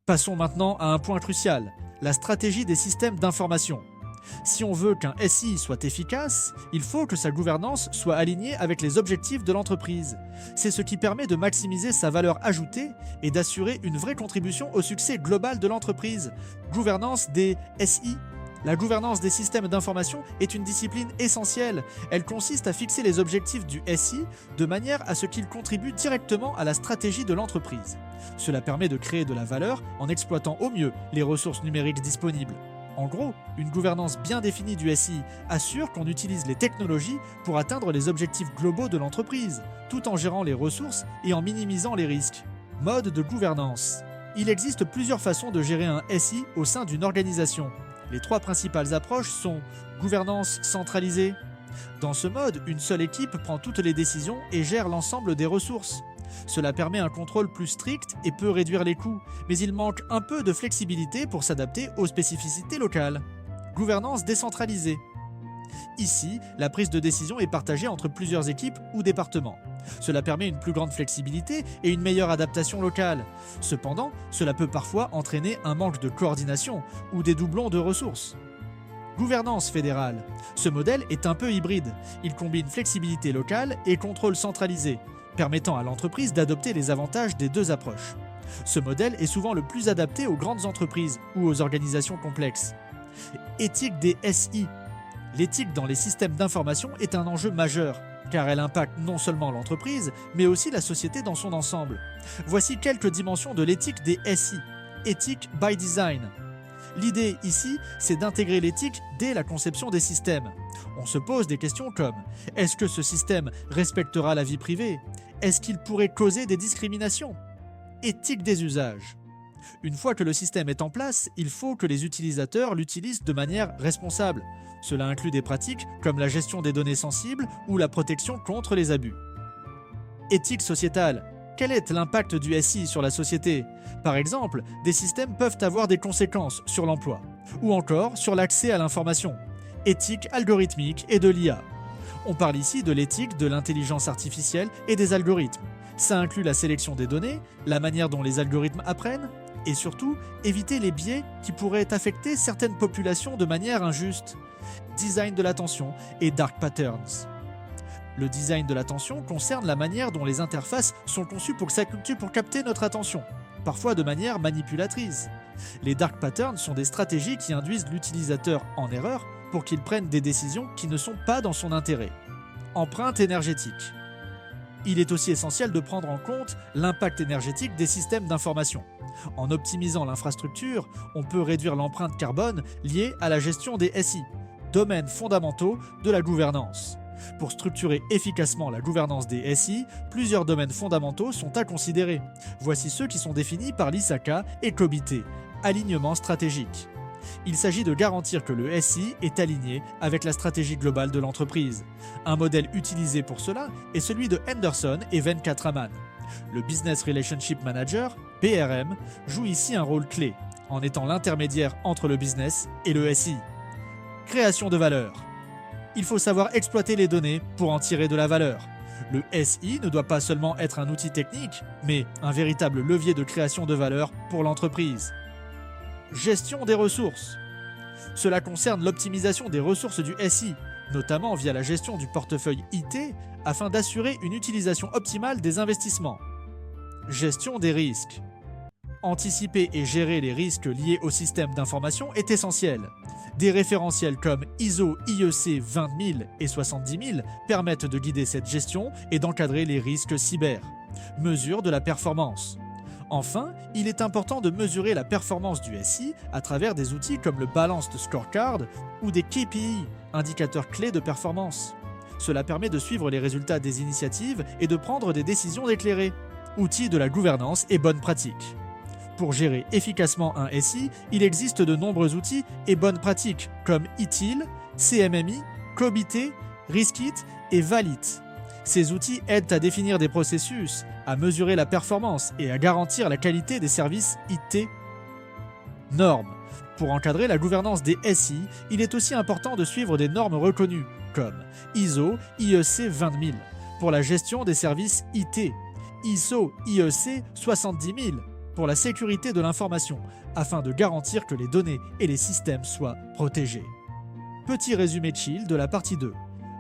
Passons maintenant à un point crucial, la stratégie des systèmes d'information. Si on veut qu'un SI soit efficace, il faut que sa gouvernance soit alignée avec les objectifs de l'entreprise. C'est ce qui permet de maximiser sa valeur ajoutée et d'assurer une vraie contribution au succès global de l'entreprise. Gouvernance des SI. La gouvernance des systèmes d'information est une discipline essentielle. Elle consiste à fixer les objectifs du SI de manière à ce qu'ils contribuent directement à la stratégie de l'entreprise. Cela permet de créer de la valeur en exploitant au mieux les ressources numériques disponibles. En gros, une gouvernance bien définie du SI assure qu'on utilise les technologies pour atteindre les objectifs globaux de l'entreprise, tout en gérant les ressources et en minimisant les risques. Mode de gouvernance. Il existe plusieurs façons de gérer un SI au sein d'une organisation. Les trois principales approches sont gouvernance centralisée. Dans ce mode, une seule équipe prend toutes les décisions et gère l'ensemble des ressources. Cela permet un contrôle plus strict et peut réduire les coûts, mais il manque un peu de flexibilité pour s'adapter aux spécificités locales. Gouvernance décentralisée. Ici, la prise de décision est partagée entre plusieurs équipes ou départements. Cela permet une plus grande flexibilité et une meilleure adaptation locale. Cependant, cela peut parfois entraîner un manque de coordination ou des doublons de ressources. Gouvernance fédérale. Ce modèle est un peu hybride. Il combine flexibilité locale et contrôle centralisé, permettant à l'entreprise d'adopter les avantages des deux approches. Ce modèle est souvent le plus adapté aux grandes entreprises ou aux organisations complexes. Éthique des SI. L'éthique dans les systèmes d'information est un enjeu majeur, car elle impacte non seulement l'entreprise, mais aussi la société dans son ensemble. Voici quelques dimensions de l'éthique des SI. Éthique by design. L'idée ici, c'est d'intégrer l'éthique dès la conception des systèmes. On se pose des questions comme: est-ce que ce système respectera la vie privée? Est-ce qu'il pourrait causer des discriminations? Éthique des usages. Une fois que le système est en place, il faut que les utilisateurs l'utilisent de manière responsable. Cela inclut des pratiques comme la gestion des données sensibles ou la protection contre les abus. Éthique sociétale. Quel est l'impact du SI sur la société? Par exemple, des systèmes peuvent avoir des conséquences sur l'emploi, ou encore sur l'accès à l'information. Éthique algorithmique et de l'IA. On parle ici de l'éthique de l'intelligence artificielle et des algorithmes. Ça inclut la sélection des données, la manière dont les algorithmes apprennent, et surtout, éviter les biais qui pourraient affecter certaines populations de manière injuste. Design de l'attention et dark patterns. Le design de l'attention concerne la manière dont les interfaces sont conçues pour capter notre attention, parfois de manière manipulatrice. Les dark patterns sont des stratégies qui induisent l'utilisateur en erreur pour qu'il prenne des décisions qui ne sont pas dans son intérêt. Empreinte énergétique. Il est aussi essentiel de prendre en compte l'impact énergétique des systèmes d'information. En optimisant l'infrastructure, on peut réduire l'empreinte carbone liée à la gestion des SI, domaines fondamentaux de la gouvernance. Pour structurer efficacement la gouvernance des SI, plusieurs domaines fondamentaux sont à considérer. Voici ceux qui sont définis par l'ISACA et COBITE, alignement stratégique. Il s'agit de garantir que le SI est aligné avec la stratégie globale de l'entreprise. Un modèle utilisé pour cela est celui de Henderson et Venkatraman. Le Business Relationship Manager, BRM, joue ici un rôle clé, en étant l'intermédiaire entre le business et le SI. Création de valeur. Il faut savoir exploiter les données pour en tirer de la valeur. Le SI ne doit pas seulement être un outil technique, mais un véritable levier de création de valeur pour l'entreprise. Gestion des ressources. Cela concerne l'optimisation des ressources du SI, notamment via la gestion du portefeuille IT, afin d'assurer une utilisation optimale des investissements. Gestion des risques. Anticiper et gérer les risques liés au système d'information est essentiel. Des référentiels comme ISO, IEC 20000 et 70000 permettent de guider cette gestion et d'encadrer les risques cyber. Mesure de la performance. Enfin, il est important de mesurer la performance du SI à travers des outils comme le Balanced Scorecard ou des KPI, indicateurs clés de performance. Cela permet de suivre les résultats des initiatives et de prendre des décisions éclairées. Outils de la gouvernance et bonnes pratiques. Pour gérer efficacement un SI, il existe de nombreux outils et bonnes pratiques comme ITIL, CMMI, COBITE, Riskit et Valit. Ces outils aident à définir des processus, à mesurer la performance et à garantir la qualité des services IT. Normes. Pour encadrer la gouvernance des SI, il est aussi important de suivre des normes reconnues, comme ISO IEC 20000, pour la gestion des services IT, ISO IEC 70000, pour la sécurité de l'information, afin de garantir que les données et les systèmes soient protégés. Petit résumé chill de la partie 2.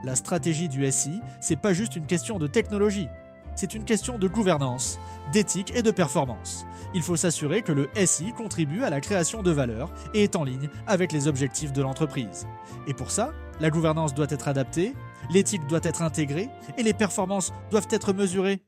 La stratégie du SI, c'est pas juste une question de technologie, c'est une question de gouvernance, d'éthique et de performance. Il faut s'assurer que le SI contribue à la création de valeur et est en ligne avec les objectifs de l'entreprise. Et pour ça, la gouvernance doit être adaptée, l'éthique doit être intégrée et les performances doivent être mesurées.